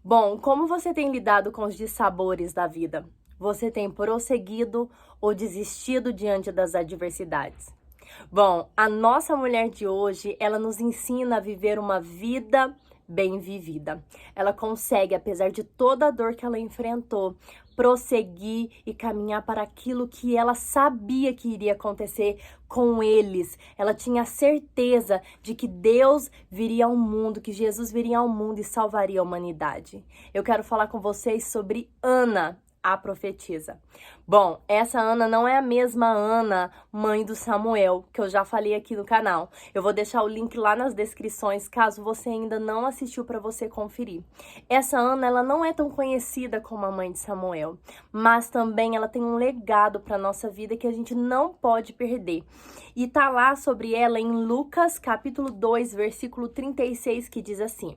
Bom, como você tem lidado com os dissabores da vida? Você tem prosseguido ou desistido diante das adversidades? Bom, a nossa mulher de hoje, ela nos ensina a viver uma vida bem vivida. Ela consegue, apesar de toda a dor que ela enfrentou, prosseguir e caminhar para aquilo que ela sabia que iria acontecer com eles. Ela tinha certeza de que Deus viria ao mundo, que Jesus viria ao mundo e salvaria a humanidade. Eu quero falar com vocês sobre Ana, a profetisa. Bom, essa Ana não é a mesma Ana, mãe do Samuel, que eu já falei aqui no canal. Eu vou deixar o link lá nas descrições, caso você ainda não assistiu para você conferir. Essa Ana, ela não é tão conhecida como a mãe de Samuel, mas também ela tem um legado para nossa vida que a gente não pode perder. E tá lá sobre ela em Lucas, capítulo 2, versículo 36, que diz assim: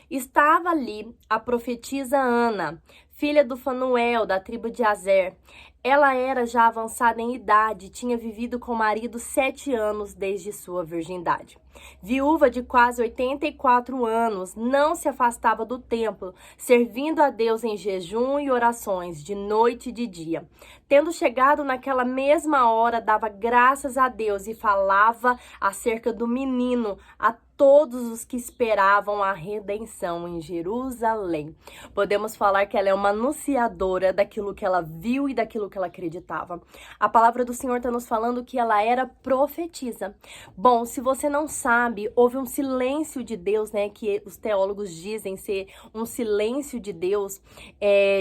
Estava ali a profetisa Ana, filha do Fanuel, da tribo de Azer. Ela era já avançada em idade, tinha vivido com o marido 7 anos desde sua virgindade. Viúva de quase 84 anos, não se afastava do templo, servindo a Deus em jejum e orações, de noite e de dia. Tendo chegado naquela mesma hora, dava graças a Deus e falava acerca do menino a todos os que esperavam a redenção em Jerusalém. Podemos falar que ela é uma anunciadora daquilo que ela viu e daquilo que ela acreditava. A palavra do Senhor está nos falando que ela era profetisa. Bom, se você não sabe, houve um silêncio de Deus, né, que os teólogos dizem ser um silêncio de Deus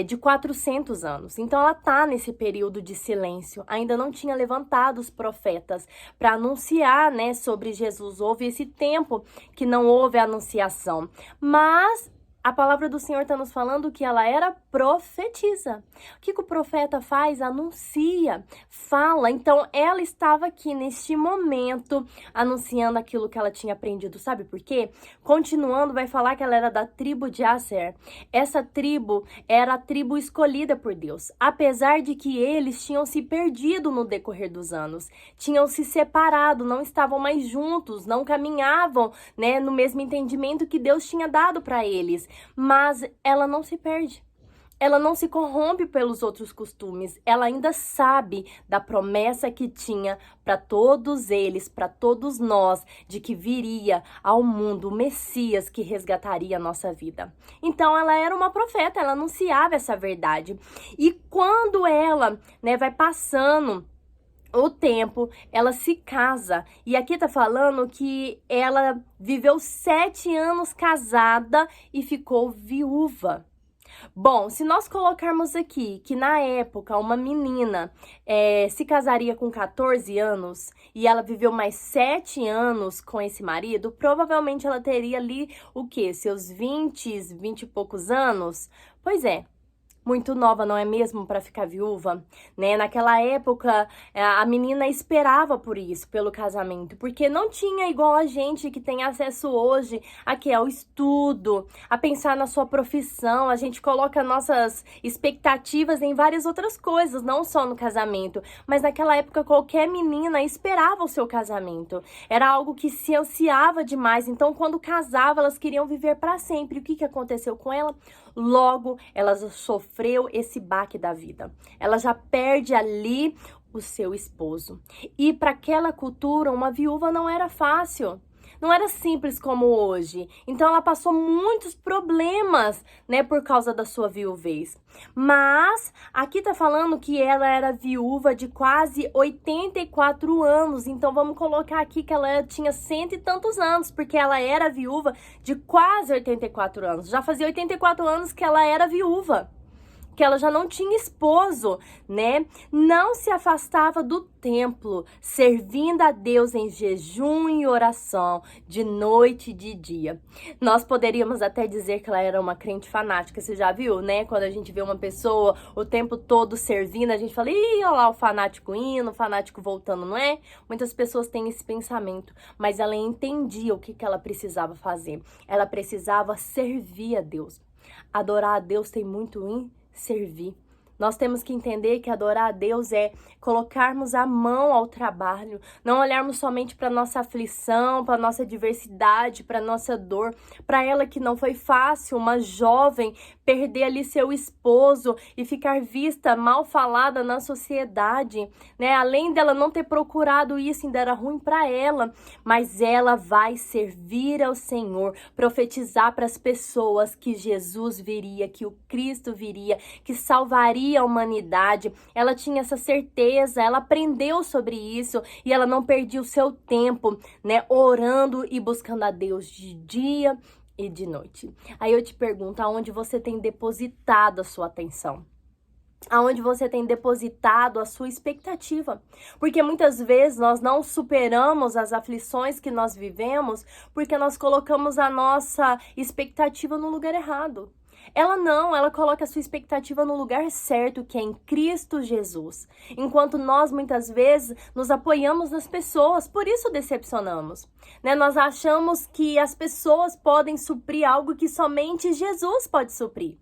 de 400 anos. Então ela está nesse período de silêncio. Ainda não tinha levantado os profetas para anunciar, né, sobre Jesus. Houve esse tempo que não houve anunciação. Mas a palavra do Senhor está nos falando que ela era profetisa. O que o profeta faz? Anuncia, fala. Então, ela estava aqui neste momento anunciando aquilo que ela tinha aprendido. Sabe por quê? Continuando, vai falar que ela era da tribo de Aser. Essa tribo era a tribo escolhida por Deus. Apesar de que eles tinham se perdido no decorrer dos anos. Tinham se separado, não estavam mais juntos, não caminhavam, né, no mesmo entendimento que Deus tinha dado para eles. Mas ela não se perde. Ela não se corrompe pelos outros costumes. Ela ainda sabe da promessa que tinha para todos eles, para todos nós, de que viria ao mundo o Messias que resgataria a nossa vida. Então ela era uma profeta, ela anunciava essa verdade. E quando ela, né, vai passando o tempo, ela se casa. E aqui tá falando que ela viveu 7 anos casada e ficou viúva. Bom, se nós colocarmos aqui que na época uma menina se casaria com 14 anos e ela viveu mais 7 anos com esse marido, provavelmente ela teria ali o quê? Seus 20 e poucos anos? Pois é. Muito nova, não é mesmo, para ficar viúva, né? Naquela época, a menina esperava por isso, pelo casamento, porque não tinha igual a gente que tem acesso hoje aqui ao estudo, a pensar na sua profissão. A gente coloca nossas expectativas em várias outras coisas, não só no casamento, mas naquela época qualquer menina esperava o seu casamento. Era algo que se ansiava demais, então quando casava, elas queriam viver para sempre. O que aconteceu com ela? Logo, ela sofreu esse baque da vida. Ela já perde ali o seu esposo. E para aquela cultura, uma viúva não era fácil. Não era simples como hoje. Então ela passou muitos problemas, né, por causa da sua viuvez. Mas aqui tá falando que ela era viúva de quase 84 anos. Então vamos colocar aqui que ela tinha 100 e tantos anos, porque ela era viúva de quase 84 anos. Já fazia 84 anos que ela era viúva, que ela já não tinha esposo, né? Não se afastava do templo, servindo a Deus em jejum e oração, de noite e de dia. Nós poderíamos até dizer que ela era uma crente fanática, você já viu, né? Quando a gente vê uma pessoa o tempo todo servindo, a gente fala, ih, olha lá o fanático indo, o fanático voltando, não é? Muitas pessoas têm esse pensamento, mas ela entendia o que ela precisava fazer. Ela precisava servir a Deus. Adorar a Deus tem muito em servir. Nós temos que entender que adorar a Deus é colocarmos a mão ao trabalho, não olharmos somente para nossa aflição, para nossa adversidade, para nossa dor, para ela que não foi fácil, uma jovem perder ali seu esposo e ficar vista, mal falada na sociedade, né? Além dela não ter procurado isso, ainda era ruim para ela, mas ela vai servir ao Senhor, profetizar para as pessoas que Jesus viria, que o Cristo viria, que salvaria a humanidade. Ela tinha essa certeza, ela aprendeu sobre isso e ela não perdia o seu tempo, né, orando e buscando a Deus de dia e de noite. Aí eu te pergunto, aonde você tem depositado a sua atenção? Aonde você tem depositado a sua expectativa? Porque muitas vezes nós não superamos as aflições que nós vivemos porque nós colocamos a nossa expectativa no lugar errado. Ela coloca a sua expectativa no lugar certo, que é em Cristo Jesus. Enquanto nós, muitas vezes, nos apoiamos nas pessoas, por isso decepcionamos, né? Nós achamos que as pessoas podem suprir algo que somente Jesus pode suprir.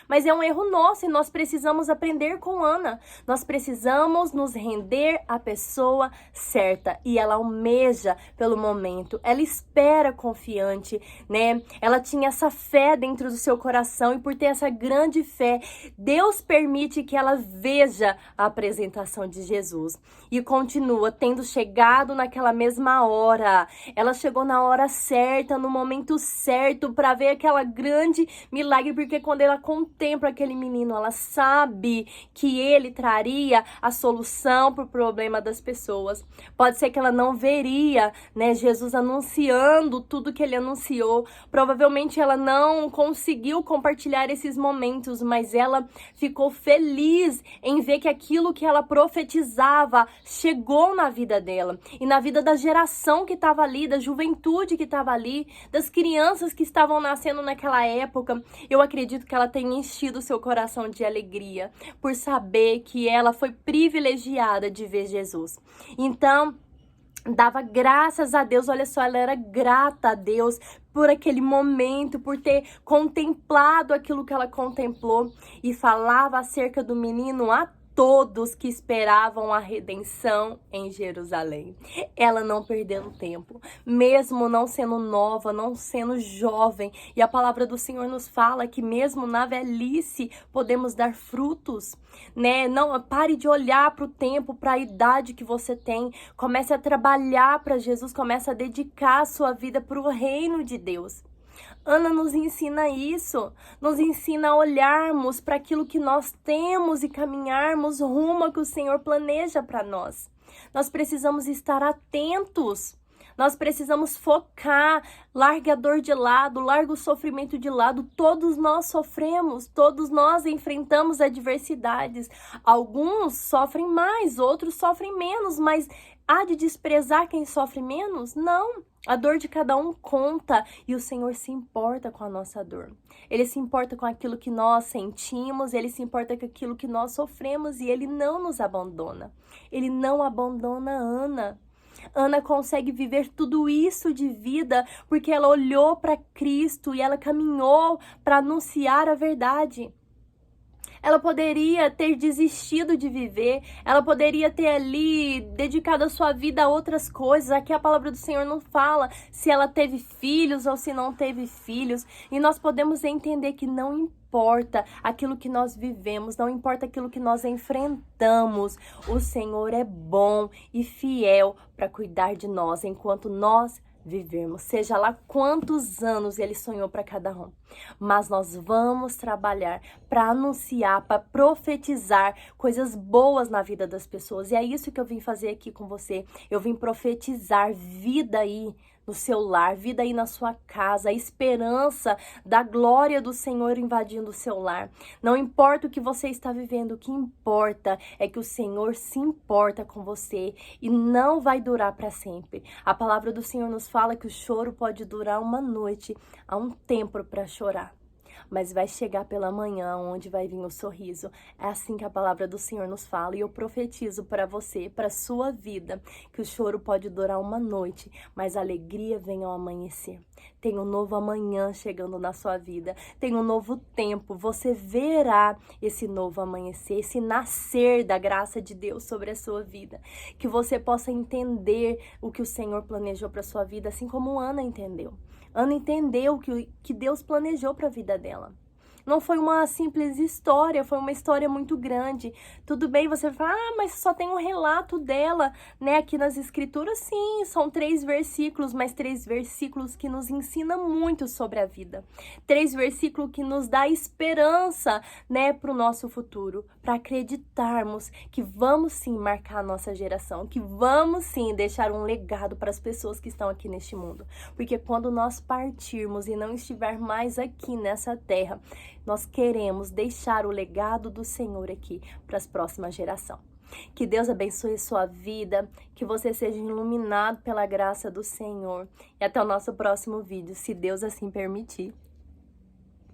Mas é um erro nosso e nós precisamos aprender com Ana. Nós precisamos nos render à pessoa certa. E ela almeja pelo momento. Ela espera confiante, né? Ela tinha essa fé dentro do seu coração. E por ter essa grande fé, Deus permite que ela veja a apresentação de Jesus. E continua, tendo chegado naquela mesma hora. Ela chegou na hora certa, no momento certo, para ver aquela grande milagre. Porque quando ela contempla aquele menino, ela sabe que ele traria a solução para o problema das pessoas. Pode ser que ela não veria, né, Jesus anunciando tudo que ele anunciou. Provavelmente ela não conseguiu compartilhar esses momentos, mas ela ficou feliz em ver que aquilo que ela profetizava chegou na vida dela e na vida da geração que estava ali, da juventude que estava ali, das crianças que estavam nascendo naquela época. Eu acredito que ela tenha enchido o seu coração de alegria por saber que ela foi privilegiada de ver Jesus. Então, dava graças a Deus, olha só, ela era grata a Deus por aquele momento, por ter contemplado aquilo que ela contemplou e falava acerca do menino a todos que esperavam a redenção em Jerusalém. Ela não perdendo tempo, mesmo não sendo nova, não sendo jovem. E a palavra do Senhor nos fala que mesmo na velhice podemos dar frutos, né? Não pare de olhar para o tempo, para a idade que você tem. Comece a trabalhar para Jesus, comece a dedicar a sua vida para o reino de Deus. Ana nos ensina isso, nos ensina a olharmos para aquilo que nós temos e caminharmos rumo ao que o Senhor planeja para nós. Nós precisamos estar atentos, nós precisamos focar, largue a dor de lado, largue o sofrimento de lado. Todos nós sofremos, todos nós enfrentamos adversidades. Alguns sofrem mais, outros sofrem menos, mas há de desprezar quem sofre menos? Não. A dor de cada um conta e o Senhor se importa com a nossa dor. Ele se importa com aquilo que nós sentimos, Ele se importa com aquilo que nós sofremos e Ele não nos abandona. Ele não abandona Ana. Ana consegue viver tudo isso de vida porque ela olhou para Cristo e ela caminhou para anunciar a verdade. Ela poderia ter desistido de viver, ela poderia ter ali dedicado a sua vida a outras coisas. Aqui a palavra do Senhor não fala se ela teve filhos ou se não teve filhos. E nós podemos entender que não importa aquilo que nós vivemos, não importa aquilo que nós enfrentamos. O Senhor é bom e fiel para cuidar de nós enquanto nós vivermos, seja lá quantos anos Ele sonhou para cada um. Mas nós vamos trabalhar para anunciar, para profetizar coisas boas na vida das pessoas. E é isso que eu vim fazer aqui com você. Eu vim profetizar vida aí no seu lar, vida aí na sua casa, a esperança da glória do Senhor invadindo o seu lar. Não importa o que você está vivendo, o que importa é que o Senhor se importa com você e não vai durar para sempre. A palavra do Senhor nos fala que o choro pode durar uma noite, há um tempo para chorar. mas vai chegar pela manhã onde vai vir o sorriso. É assim que a palavra do Senhor nos fala, e eu profetizo para você, para sua vida, que o choro pode durar uma noite, mas a alegria vem ao amanhecer. Tem um novo amanhã chegando na sua vida, tem um novo tempo, você verá esse novo amanhecer, esse nascer da graça de Deus sobre a sua vida, que você possa entender o que o Senhor planejou para sua vida, assim como Ana entendeu. Ana entendeu que Deus planejou para a vida dela. Não foi uma simples história, foi uma história muito grande. Tudo bem, você fala, mas só tem um relato dela, né, aqui nas escrituras. Sim, são 3 versículos, mas 3 versículos que nos ensinam muito sobre a vida. 3 versículos que nos dá esperança, né, para o nosso futuro, para acreditarmos que vamos sim marcar a nossa geração, que vamos sim deixar um legado para as pessoas que estão aqui neste mundo. Porque quando nós partirmos e não estiver mais aqui nessa terra, nós queremos deixar o legado do Senhor aqui para as próximas gerações. Que Deus abençoe sua vida, que você seja iluminado pela graça do Senhor. E até o nosso próximo vídeo, se Deus assim permitir.